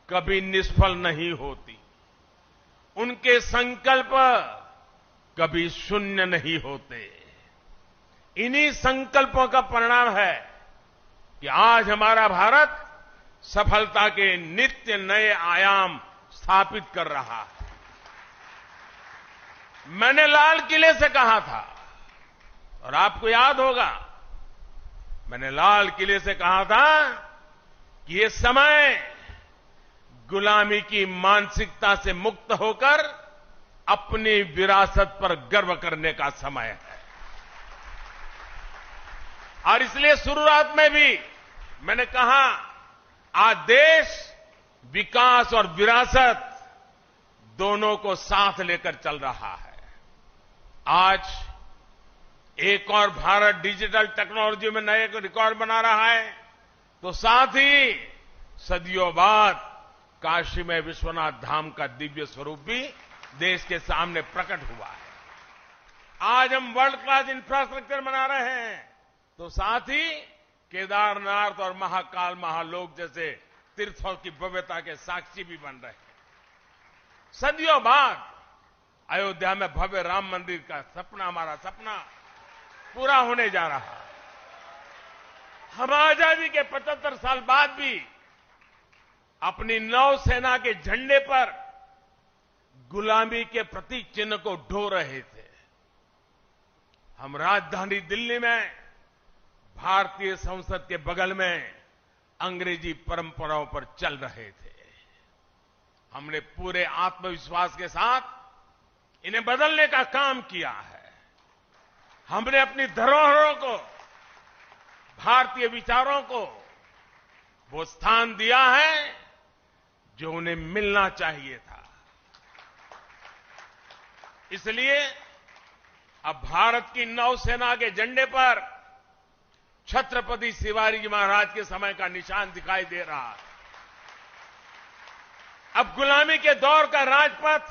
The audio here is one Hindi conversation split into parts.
कभी निष्फल नहीं होती। उनके संकल्प कभी शून्य नहीं होते। इन्हीं संकल्पों का परिणाम है कि आज हमारा भारत सफलता के नित्य नए आयाम स्थापित कर रहा है। मैंने लाल किले से कहा था, और आपको याद होगा, मैंने लाल किले से कहा था कि ये समय गुलामी की मानसिकता से मुक्त होकर अपनी विरासत पर गर्व करने का समय है। और इसलिए शुरुआत में भी मैंने कहा, आज देश विकास और विरासत दोनों को साथ लेकर चल रहा है। आज एक और भारत डिजिटल टेक्नोलॉजी में नए रिकॉर्ड बना रहा है, तो साथ ही सदियों बाद काशी में विश्वनाथ धाम का दिव्य स्वरूप भी देश के सामने प्रकट हुआ है। आज हम वर्ल्ड क्लास इंफ्रास्ट्रक्चर बना रहे हैं, तो साथ ही केदारनाथ और महाकाल महालोक जैसे तीर्थों की भव्यता के साक्षी भी बन रहे हैं। सदियों बाद अयोध्या में भव्य राम मंदिर का सपना, हमारा सपना पूरा होने जा रहा है। हम आजादी के 75 साल बाद भी अपनी नौसेना के झंडे पर गुलामी के प्रतीक चिन्ह को ढो रहे थे। हम राजधानी दिल्ली में भारतीय संसद के बगल में अंग्रेजी परंपराओं पर चल रहे थे। हमने पूरे आत्मविश्वास के साथ इन्हें बदलने का काम किया है। हमने अपनी धरोहरों को, भारतीय विचारों को वो स्थान दिया है जो उन्हें मिलना चाहिए था। इसलिए अब भारत की नौसेना के झंडे पर छत्रपति शिवाजी महाराज के समय का निशान दिखाई दे रहा है। अब गुलामी के दौर का राजपथ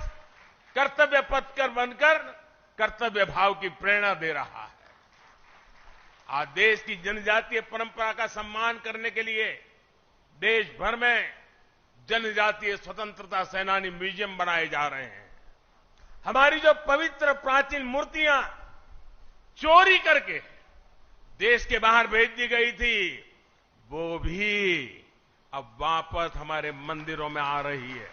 कर्तव्य पथ कर बनकर कर्तव्य भाव की प्रेरणा दे रहा है। आज देश की जनजातीय परंपरा का सम्मान करने के लिए देश भर में जनजातीय स्वतंत्रता सेनानी म्यूजियम बनाए जा रहे हैं। हमारी जो पवित्र प्राचीन मूर्तियां चोरी करके देश के बाहर भेज दी गई थी, वो भी अब वापस हमारे मंदिरों में आ रही है।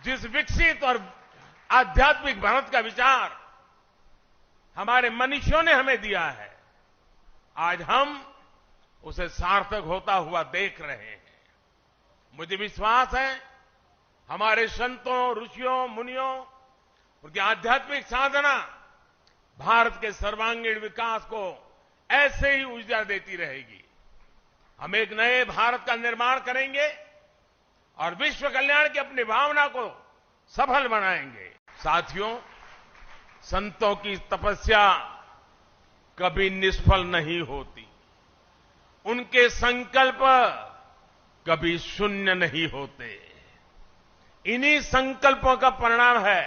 जिस विकसित और आध्यात्मिक भारत का विचार हमारे मनीषियों ने हमें दिया है, आज हम उसे सार्थक होता हुआ देख रहे हैं। मुझे विश्वास है हमारे संतों, ऋषियों, मुनियों, उनकी आध्यात्मिक साधना भारत के सर्वांगीण विकास को ऐसे ही ऊर्जा देती रहेगी। हम एक नए भारत का निर्माण करेंगे और विश्व कल्याण की अपनी भावना को सफल बनाएंगे। साथियों, संतों की तपस्या कभी निष्फल नहीं होती। उनके संकल्प कभी शून्य नहीं होते। इन्हीं संकल्पों का परिणाम है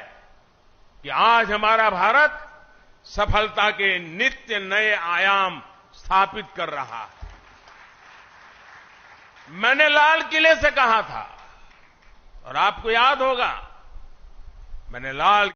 कि आज हमारा भारत सफलता के नित्य नए आयाम स्थापित कर रहा है। मैंने लाल किले से कहा था, और आपको याद होगा, मैंने लाल